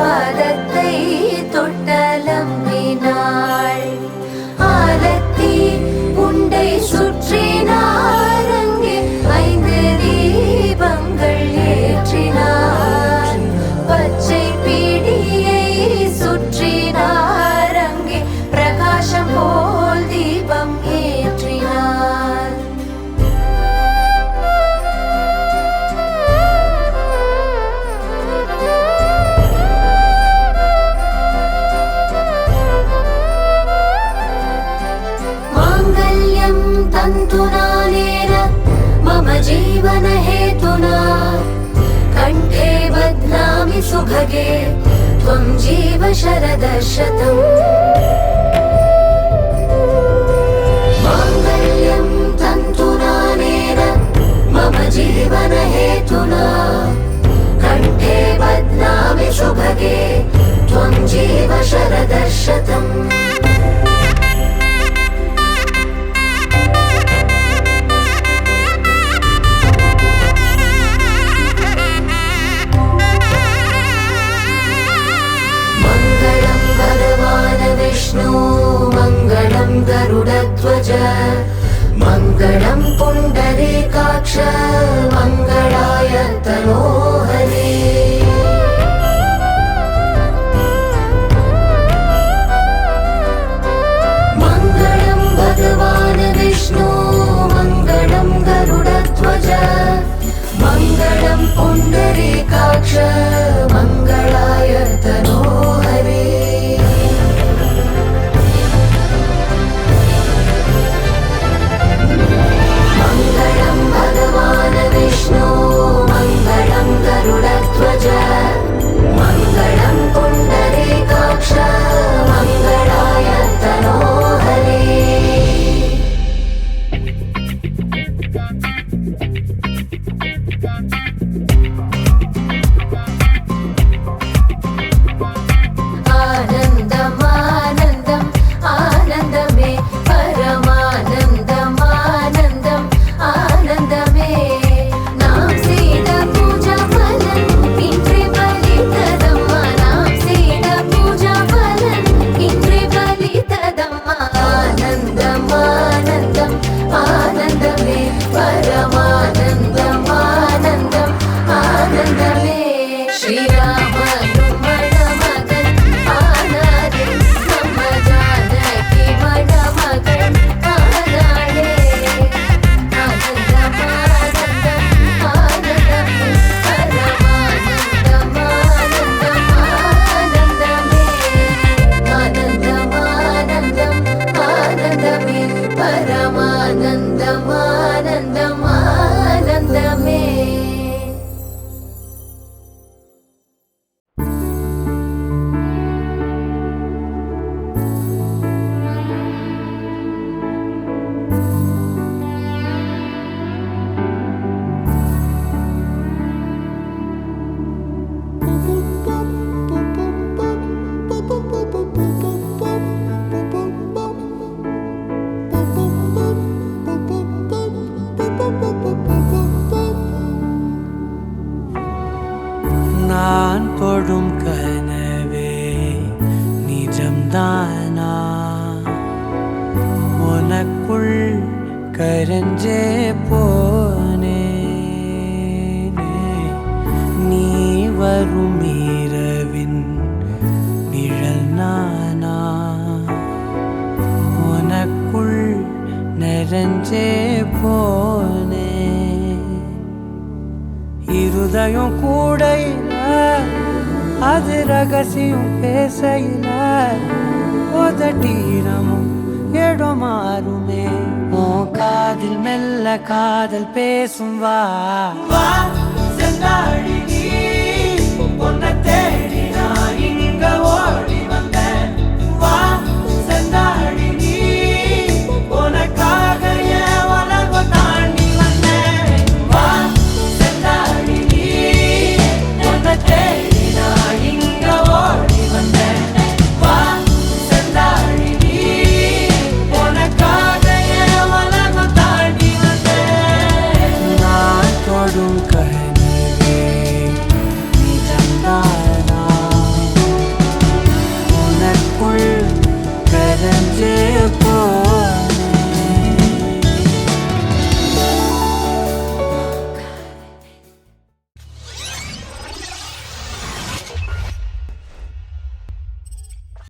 பாதத்தை தொட்டலம்பினாள். ஆலத்தி உண்டை சுற்றினார், அங்கே 5 தீபங்கள் ஏற்றினார். பச்சை பீடியை சுற்றினார், அங்கே பிரகாசம் போல் தீபம் ஏற்றினார். माङ्गल्यं तन्तुनानेन मम जीवन हेतुना, कण्ठे बध्नामि सुभगे त्वं जीव शरदशतम्. माङ्गल्यं तन्तुनानेन मम जीवन हेतुना, कण्ठे बध्नामि सुभगे त्वं जीव शरदशतम्. विष्णु मङ्गलं गरुडध्वज, मङ्गलं पुण्डरीकाक्ष, मङ्गलाय तनोहरे. मङ्गलं भगवान् विष्णु मङ्गलं गरुडध्वज, मङ्गलं पुण्डरीकाक्ष, मङ्गलाय तनोहरे. विष्णु मङ्गलं गरुडध्वज, मङ्गलं पुण्डरीकाक्ष, मङ्गलाय तनोहरे. आनन्दम् आनन्दम् आनन्दमे परमानन्दम् आनन्दम् आनन्दमे. நாம் செய்த பூஜா பலன் இன்றே பலித்ததம்மா, நாம் செய்த பூஜா பலன் இன்றே பலித்ததம்மா. ஆனந்தம் ஆனந்தம் ஆனந்தமே பரமானந்தம் ஆனந்தம் ஆனந்தமே. ஸ்ரீராமனும் மணமகன் ஆனாரே, நம்ம ஜானகி மணமகன் ஆனாளே. ஆனந்தம் ஆனந்தம் ஆனந்தமே பரமானந்தம் ஆனந்தம் ஆனந்தமே. ஆனந்தம் ஆனந்தம் ஆனந்தமே பரமானந்தம் ஆனந்தம் ஆனந்தமே. நான் தொடும் கனவே நிஜம்தானா, உனக்குள் கரஞ்சே போனேனே. நீ வரும் இரவின் நிழல் நானா, உனக்குள் நிறைஞ்சே போனே. இருதயம் கூடையில அது ரகசியம் பேசையில உதட்டீரமும் இடம் மாறுமே. உன் காதில் மெல்ல காதல் பேசும் வா செந்தாழி, நீ